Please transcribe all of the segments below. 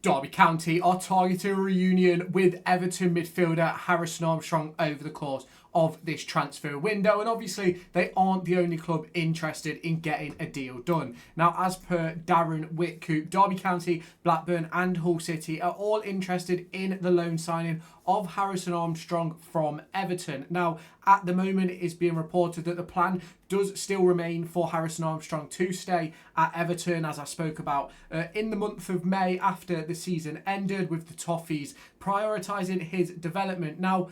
Derby County are targeting a reunion with Everton midfielder Harrison Armstrong over the course of this transfer window, and obviously they aren't the only club interested in getting a deal done. Now, as per Darren Whitcoop, Derby County, Blackburn and Hull City are all interested in the loan signing of Harrison Armstrong from Everton. Now, at the moment, it is being reported that the plan does still remain for Harrison Armstrong to stay at Everton, as I spoke about in the month of May after the season ended, with the Toffees prioritising his development. Now,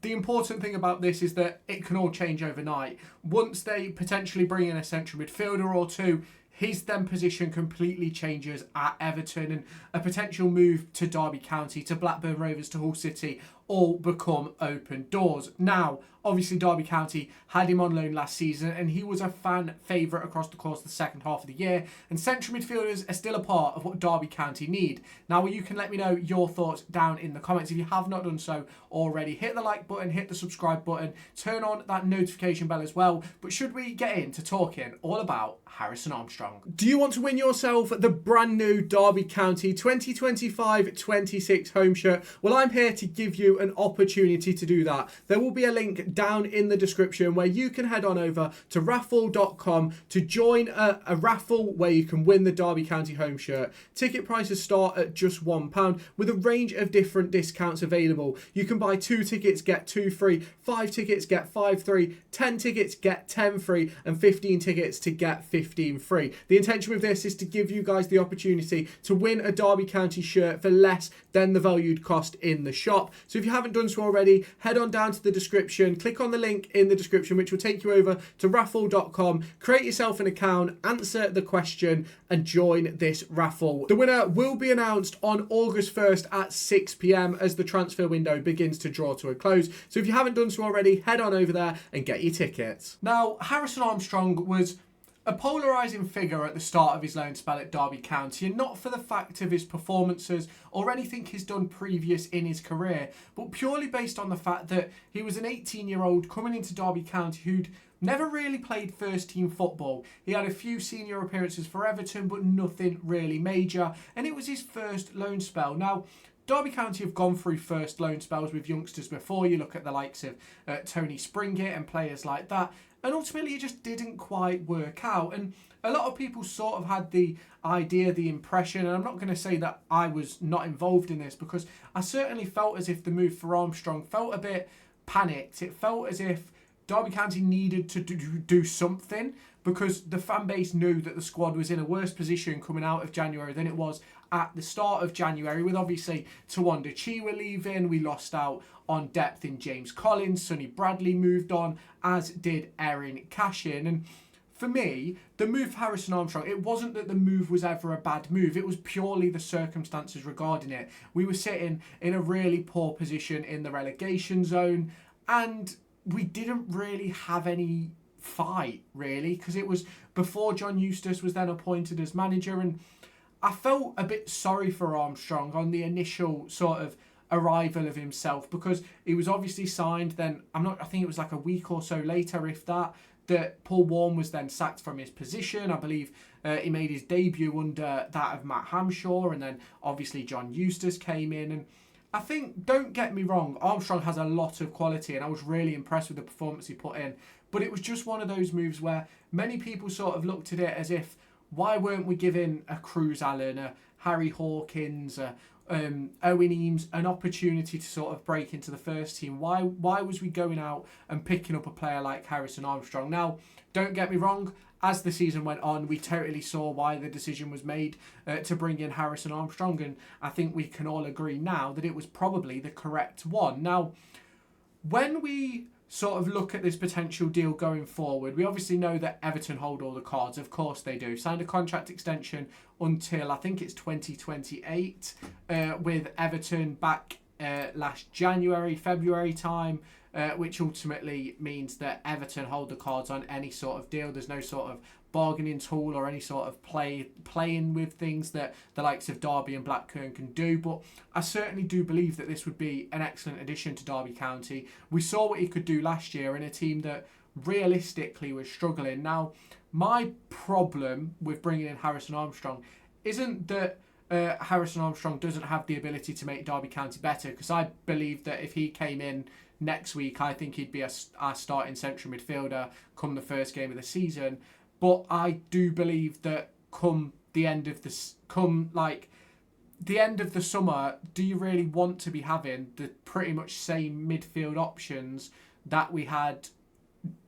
the important thing about this is that it can all change overnight. Once they potentially bring in a central midfielder or two, his then position completely changes at Everton, and a potential move to Derby County, to Blackburn Rovers, to Hull City all become open doors. Now, obviously Derby County had him on loan last season and he was a fan favourite across the course of the second half of the year, and central midfielders are still a part of what Derby County need. Now, you can let me know your thoughts down in the comments. If you have not done so already, hit the like button, hit the subscribe button, turn on that notification bell as well. But should we get into talking all about Harrison Armstrong? Do you want to win yourself the brand new Derby County 2025-26 home shirt? Well, I'm here to give you an opportunity to do that. There will be a link down in the description where you can head on over to raffle.com to join a raffle where you can win the Derby County home shirt. Ticket prices start at just £1 with a range of different discounts available. You can buy 2 tickets, get 2 free, 5 tickets, get 5 free, 10 tickets, get 10 free, and 15 tickets to get 15 free. The intention with this is to give you guys the opportunity to win a Derby County shirt for less than the valued cost in the shop. So if you haven't done so already, head on down to the description, click on the link in the description which will take you over to raffle.com, create yourself an account, answer the question and join this raffle. The winner will be announced on August 1st at 6 p.m. as the transfer window begins to draw to a close. So if you haven't done so already, head on over there and get your tickets. Now, Harrison Armstrong was a polarising figure at the start of his loan spell at Derby County, and not for the fact of his performances or anything he's done previous in his career, but purely based on the fact that he was an 18-year-old coming into Derby County who'd never really played first team football. He had a few senior appearances for Everton, but nothing really major, and it was his first loan spell. Now, Derby County have gone through first loan spells with youngsters before. You look at the likes of Tony Springett and players like that, and ultimately it just didn't quite work out. And a lot of people sort of had the idea, the impression, and I'm not going to say that I was not involved in this, because I certainly felt as if the move for Armstrong felt a bit panicked. It felt as if Derby County needed to do something, because the fan base knew that the squad was in a worse position coming out of January than it was at the start of January, with obviously Tawanda Chiwa leaving. We lost out on depth in James Collins, Sonny Bradley moved on, as did Erin Cashin. And for me, the move for Harrison Armstrong, it wasn't that the move was ever a bad move. It was purely the circumstances regarding it. We were sitting in a really poor position in the relegation zone, and we didn't really have any fight, really, because it was before John Eustace was then appointed as manager. And I felt a bit sorry for Armstrong on the initial sort of arrival of himself, because he was obviously signed. Then I think it was like a week or so later, if that Paul Warne was then sacked from his position. I believe he made his debut under that of Matt Hamshaw, and then obviously John Eustace came in. And I think, don't get me wrong, Armstrong has a lot of quality and I was really impressed with the performance he put in, but it was just one of those moves where many people sort of looked at it as if, why weren't we giving a Cruz Allen, a Harry Hawkins, Owen Eames an opportunity to sort of break into the first team? Why was we going out and picking up a player like Harrison Armstrong? Now, don't get me wrong, as the season went on, we totally saw why the decision was made to bring in Harrison Armstrong, and I think we can all agree now that it was probably the correct one. Now, when we sort of look at this potential deal going forward, we obviously know that Everton hold all the cards. Of course they do. Signed a contract extension until, I think it's 2028 with Everton back last January, February time, which ultimately means that Everton hold the cards on any sort of deal. There's no sort of bargaining tool or any sort of playing with things that the likes of Derby and Blackburn can do. But I certainly do believe that this would be an excellent addition to Derby County. We saw what he could do last year in a team that realistically was struggling. Now, my problem with bringing in Harrison Armstrong isn't that Harrison Armstrong doesn't have the ability to make Derby County better, because I believe that if he came in next week, I think he'd be our starting central midfielder come the first game of the season. But I do believe that come the end of the summer, do you really want to be having the pretty much same midfield options that we had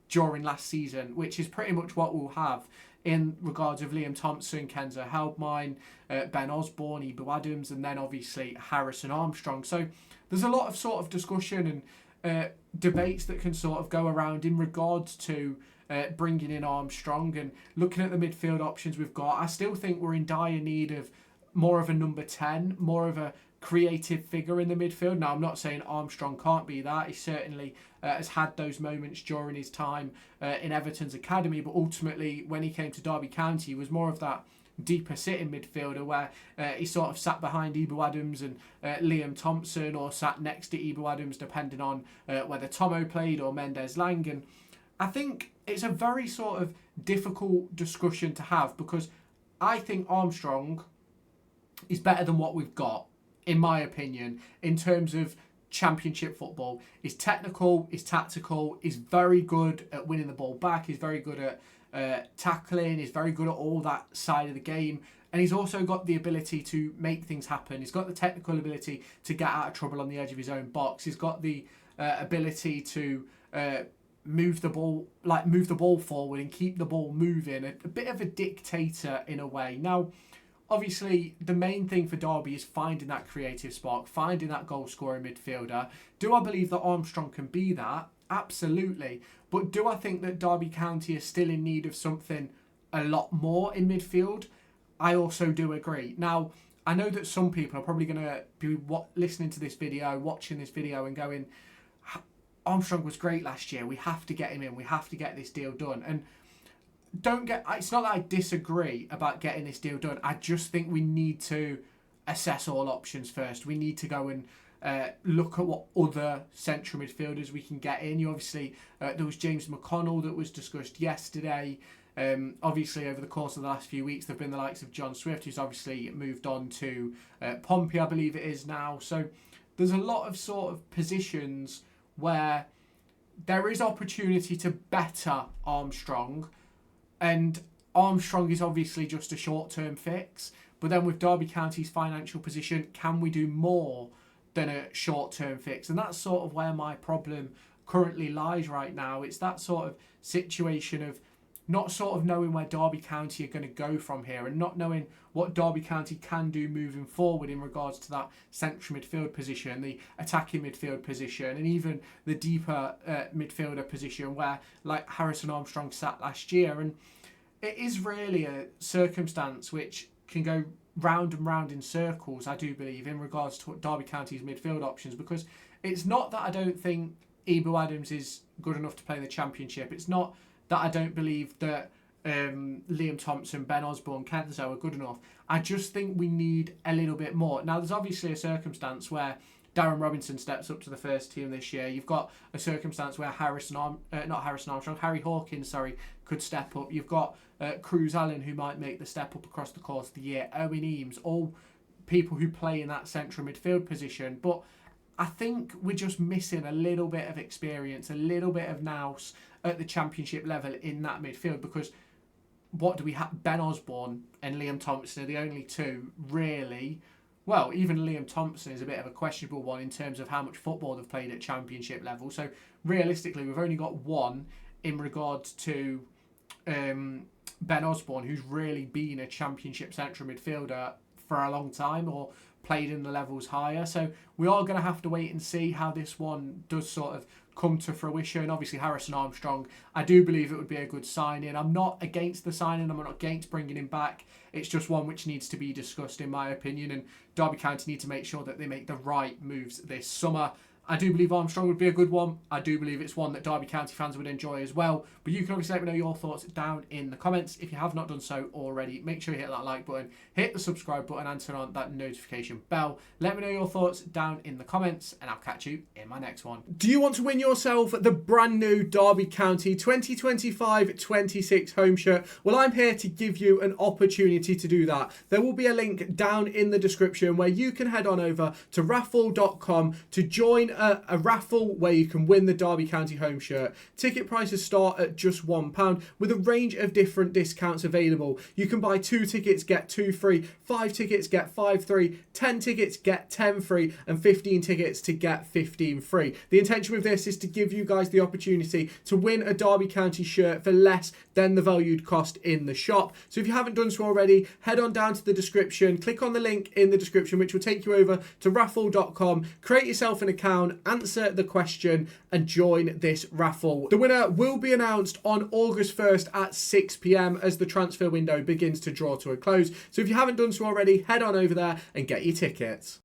during last season, which is pretty much what we'll have in regards of Liam Thompson, Kenzo Heldmine, Ben Osborne, Ibu Adams, and then obviously Harrison Armstrong. So there's a lot of sort of discussion and debates that can sort of go around in regards to bringing in Armstrong and looking at the midfield options we've got. I still think we're in dire need of more of a number 10, more of a creative figure in the midfield. Now, I'm not saying Armstrong can't be that. He certainly has had those moments during his time in Everton's academy, but ultimately, when he came to Derby County, he was more of that deeper sitting midfielder where he sort of sat behind Ibu Adams and Liam Thompson, or sat next to Ibu Adams, depending on whether Tomo played or Mendes Lang. And I think it's a very sort of difficult discussion to have, because I think Armstrong is better than what we've got, in my opinion, in terms of championship football. He's technical, he's tactical, he's very good at winning the ball back, he's very good at tackling, he's very good at all that side of the game, and he's also got the ability to make things happen. He's got the technical ability to get out of trouble on the edge of his own box. He's got the ability to move the ball forward and keep the ball moving. A bit of a dictator in a way. Now, obviously, the main thing for Derby is finding that creative spark, finding that goal-scoring midfielder. Do I believe that Armstrong can be that? Absolutely. But do I think that Derby County is still in need of something a lot more in midfield? I also do agree. Now, I know that some people are probably going to be listening to this video, watching this video and going, Armstrong was great last year. We have to get him in. We have to get this deal done. And it's not that I disagree about getting this deal done. I just think we need to assess all options first. We need to go and look at what other central midfielders we can get in. Obviously, there was James McConnell that was discussed yesterday. Obviously, over the course of the last few weeks, there have been the likes of John Swift, who's obviously moved on to Pompey, I believe it is now. So there's a lot of sort of positions where there is opportunity to better Armstrong. And Armstrong is obviously just a short-term fix. But then with Derby County's financial position, can we do more than a short-term fix? And that's sort of where my problem currently lies right now. It's that sort of situation of not sort of knowing where Derby County are going to go from here, and not knowing what Derby County can do moving forward in regards to that central midfield position, the attacking midfield position, and even the deeper midfielder position where, like, Harrison Armstrong sat last year. And it is really a circumstance which can go round and round in circles, I do believe, in regards to Derby County's midfield options, because it's not that I don't think Ibu Adams is good enough to play the Championship. It's not that I don't believe that Liam Thompson, Ben Osborne, Kenzo are good enough. I just think we need a little bit more. Now, there's obviously a circumstance where Darren Robinson steps up to the first team this year. You've got a circumstance where Harry Hawkins, could step up. You've got Cruz Allen, who might make the step up across the course of the year. Owen Eames, all people who play in that central midfield position. But I think we're just missing a little bit of experience, a little bit of nous at the Championship level in that midfield, because what do we have? Ben Osborne and Liam Thompson are the only two really. Well, even Liam Thompson is a bit of a questionable one in terms of how much football they've played at Championship level. So realistically, we've only got one in regards to Ben Osborne, who's really been a Championship central midfielder for a long time, or played in the levels higher. So we are going to have to wait and see how this one does sort of come to fruition. Obviously, Harrison Armstrong, I do believe it would be a good signing. I'm not against the signing. I'm not against bringing him back. It's just one which needs to be discussed, in my opinion. And Derby County need to make sure that they make the right moves this summer. I do believe Armstrong would be a good one. I do believe it's one that Derby County fans would enjoy as well. But you can obviously let me know your thoughts down in the comments. If you have not done so already, make sure you hit that like button, hit the subscribe button and turn on that notification bell. Let me know your thoughts down in the comments and I'll catch you in my next one. Do you want to win yourself the brand new Derby County 2025-26 home shirt? Well, I'm here to give you an opportunity to do that. There will be a link down in the description where you can head on over to raffle.com to join a raffle where you can win the Derby County home shirt. Ticket prices start at just £1 with a range of different discounts available. You can buy 2 tickets, get 2 free, 5 tickets, get 5 free, 10 tickets, get 10 free, and 15 tickets to get 15 free. The intention with this is to give you guys the opportunity to win a Derby County shirt for less than the valued cost in the shop. So if you haven't done so already, head on down to the description, click on the link in the description which will take you over to raffle.com, create yourself an account, answer the question and join this raffle. The winner will be announced on August 1st at 6 p.m. as the transfer window begins to draw to a close. So if you haven't done so already, head on over there and get your tickets.